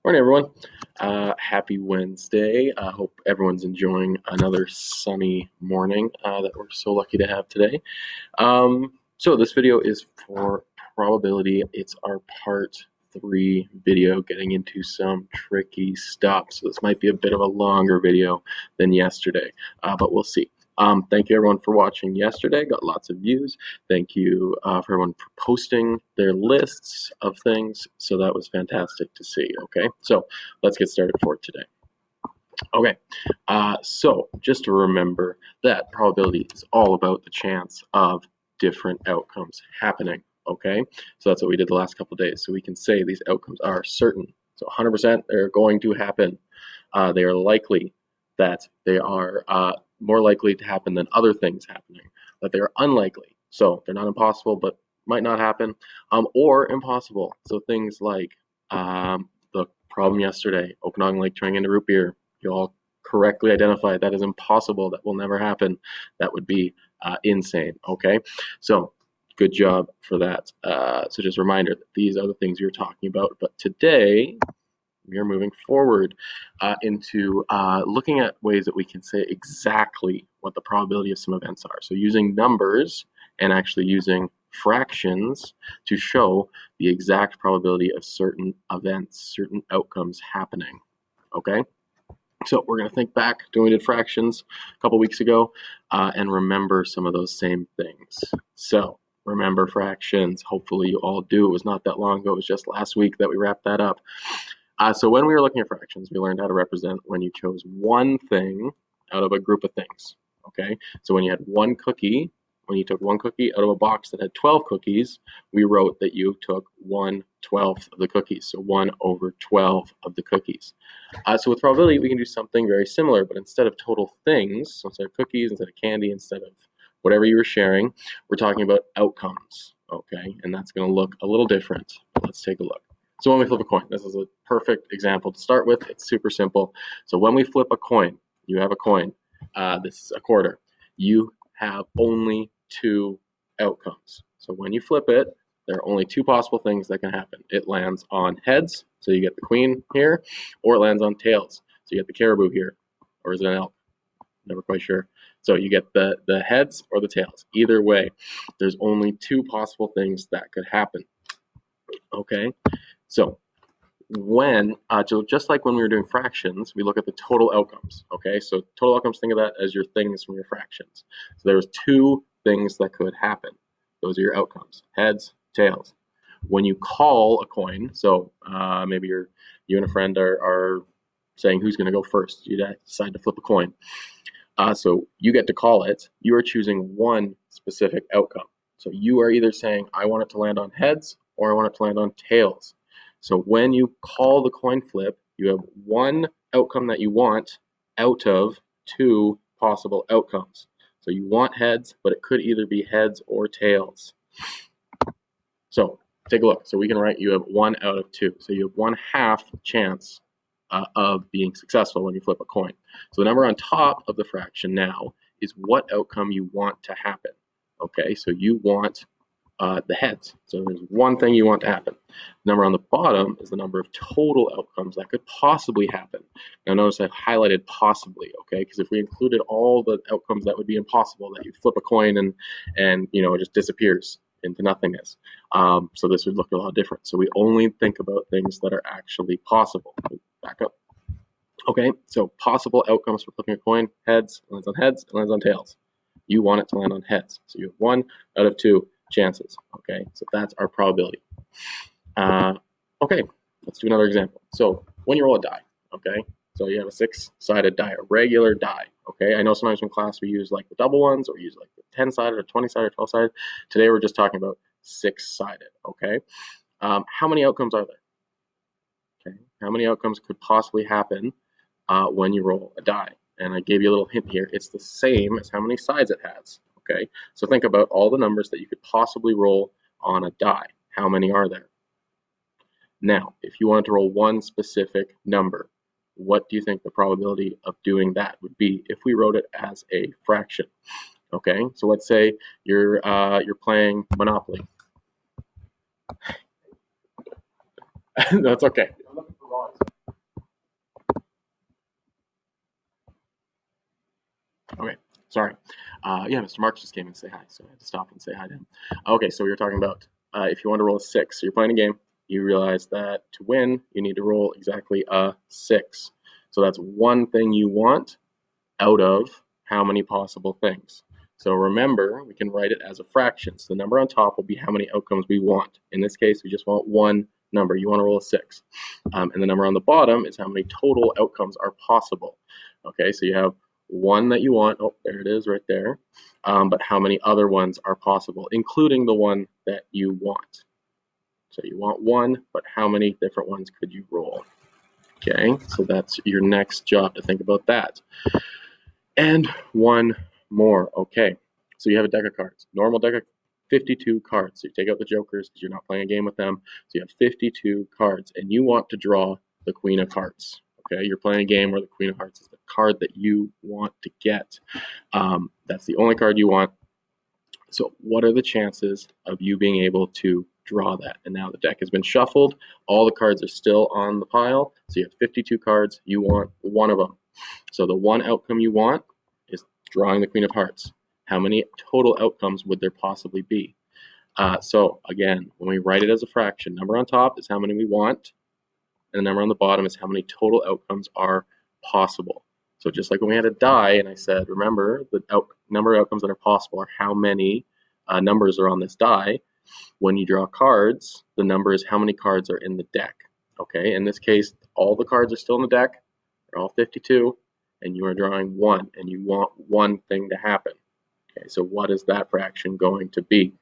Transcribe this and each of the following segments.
Morning, everyone. Happy Wednesday. I hope everyone's enjoying another sunny morning that we're so lucky to have today. So this video is for probability. It's our part 3 video getting into some tricky stuff. So this might be a bit of a longer video than yesterday, but we'll see. Thank you everyone for watching yesterday. Got lots of views. Thank you for everyone for posting their lists of things. So that was fantastic to see. Okay, so let's get started for today. Okay, so just to remember that probability is all about the chance of different outcomes happening. Okay, so that's what we did the last couple of days. So we can say these outcomes are certain. So 100% they're going to happen. They are likely that they are more likely to happen than other things happening, but they're unlikely. So they're not impossible, but might not happen, or impossible. So things like the problem yesterday, Okanagan Lake turning into root beer. You all correctly identified that is impossible. That will never happen. That would be insane. Okay, so good job for that. So just a reminder that these are the things you're talking about. But today we are moving forward into looking at ways that we can say exactly what the probability of some events are. So using numbers and actually using fractions to show the exact probability of certain events, certain outcomes happening. Okay? So we're going to think back to when we did fractions a couple weeks ago and remember some of those same things. So remember fractions. Hopefully you all do. It was not that long ago. It was just last week that we wrapped that up. So when we were looking at fractions, we learned how to represent when you chose one thing out of a group of things, okay? So when you had one cookie, when you took one cookie out of a box that had 12 cookies, we wrote that you took 1/12 of the cookies, so 1/12 of the cookies. So with probability, we can do something very similar, but instead of total things, so instead of cookies, instead of candy, instead of whatever you were sharing, we're talking about outcomes, okay? And that's gonna look a little different. Let's take a look. So when we flip a coin, this is a perfect example to start with. It's super simple. So when we flip a coin, you have a coin. This is a quarter. You have only 2 outcomes. So when you flip it, there are only 2 possible things that can happen. It lands on heads, so you get the queen here, or it lands on tails, so you get the caribou here, or is it an elk? Never quite sure. So you get the heads or the tails. Either way, there's only 2 possible things that could happen. Okay, so just like when we were doing fractions, we look at the total outcomes. Okay, so total outcomes, think of that as your things from your fractions. So there was 2 things that could happen. Those are your outcomes: heads, tails. When you call a coin, so maybe you and a friend are saying who's going to go first. You decide to flip a coin. So you get to call it. You are choosing one specific outcome. So you are either saying, I want it to land on heads, or I want it to land on tails. So when you call the coin flip, you have one outcome that you want out of 2 possible outcomes. So you want heads, but it could either be heads or tails. So take a look. So we can write you have 1 out of 2. So you have 1/2 chance of being successful when you flip a coin. So the number on top of the fraction now is what outcome you want to happen. Okay, so you want the heads. So there's one thing you want to happen. The number on the bottom is the number of total outcomes that could possibly happen. Now notice I've highlighted possibly, okay? Because if we included all the outcomes, that would be impossible, that you flip a coin and it just disappears into nothingness. So this would look a lot different. So we only think about things that are actually possible. Back up. Okay, so possible outcomes for flipping a coin: heads, it lands on heads, it lands on tails. You want it to land on heads. So you have 1 out of 2 chances. Okay, so that's our probability. Okay, let's do another example. So when you roll a die, okay, so you have a 6-sided die, a regular die. Okay, I know sometimes in class we use like the double ones, or we use like the 10-sided or 20-sided or 12-sided. Today we're just talking about 6-sided. Okay, how many outcomes are there? Okay, how many outcomes could possibly happen when you roll a die? And I gave you a little hint here. It's the same as how many sides it has. Okay, so think about all the numbers that you could possibly roll on a die. How many are there? Now, if you wanted to roll one specific number, what do you think the probability of doing that would be if we wrote it as a fraction? Okay, so let's say you're playing Monopoly. That's okay. Sorry. Yeah, Mr. Marks just came in to say hi, so I had to stop and say hi to him. Okay, so we were talking about if you want to roll a 6. So you're playing a game. You realize that to win, you need to roll exactly a 6. So that's one thing you want out of how many possible things. So remember, we can write it as a fraction. So the number on top will be how many outcomes we want. In this case, we just want one number. You want to roll a 6. And the number on the bottom is how many total outcomes are possible. Okay, so you have one that you want. Oh, there it is right there. But how many other ones are possible, including the one that you want? So you want one, but how many different ones could you roll? Okay, so that's your next job to think about that. And one more. Okay, so you have a deck of cards. Normal deck of 52 cards. So you take out the jokers because you're not playing a game with them. So you have 52 cards, and you want to draw the Queen of Hearts. Okay, you're playing a game where the Queen of Hearts is the card that you want to get. That's the only card you want. So what are the chances of you being able to draw that? And now the deck has been shuffled. All the cards are still on the pile. So you have 52 cards. You want one of them. So the one outcome you want is drawing the Queen of Hearts. How many total outcomes would there possibly be? So again, when we write it as a fraction, number on top is how many we want, and the number on the bottom is how many total outcomes are possible. So just like when we had a die, and I said, remember, the number of outcomes that are possible are how many numbers are on this die. When you draw cards, the number is how many cards are in the deck. Okay, in this case, all the cards are still in the deck. They're all 52, and you are drawing one, and you want one thing to happen. Okay, so what is that fraction going to be?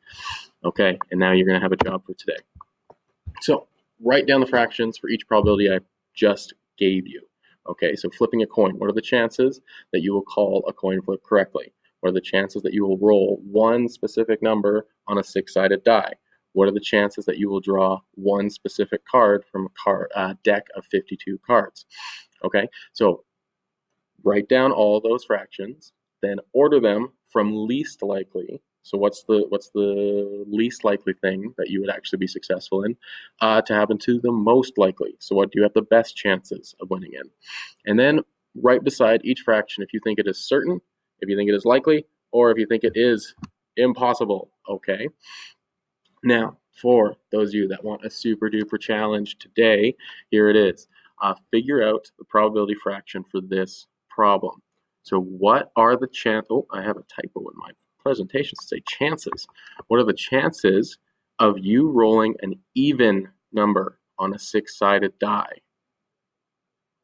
Okay, and now you're going to have a job for today. So write down the fractions for each probability I just gave you. Okay, so flipping a coin, what are the chances that you will call a coin flip correctly? What are the chances that you will roll one specific number on a 6-sided die? What are the chances that you will draw one specific card from a deck of 52 cards? Okay, so write down all those fractions, then order them from least likely. So what's the least likely thing that you would actually be successful in to happen to the most likely? So what do you have the best chances of winning in? And then right beside each fraction, if you think it is certain, if you think it is likely, or if you think it is impossible. Okay. Now, for those of you that want a super duper challenge today, here it is. Figure out the probability fraction for this problem. So what are the chances? Oh, I have a typo in my presentation to say chances. What are the chances of you rolling an even number on a 6-sided die?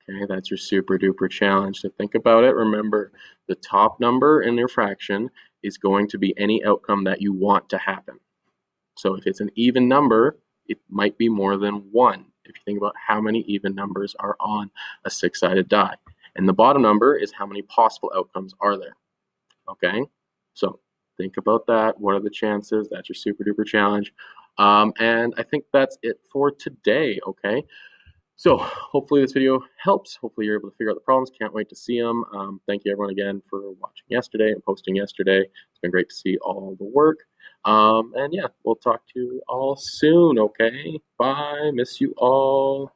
Okay, that's your super duper challenge to think about it. Remember, the top number in your fraction is going to be any outcome that you want to happen. So if it's an even number, it might be more than one. If you think about how many even numbers are on a 6-sided die. And the bottom number is how many possible outcomes are there. Okay, so think about that. What are the chances? That's your super duper challenge. And I think that's it for today. Okay, so hopefully this video helps. Hopefully you're able to figure out the problems. Can't wait to see them. Thank you everyone again for watching yesterday and posting yesterday. It's been great to see all the work. And yeah, we'll talk to you all soon. Okay, bye. Miss you all.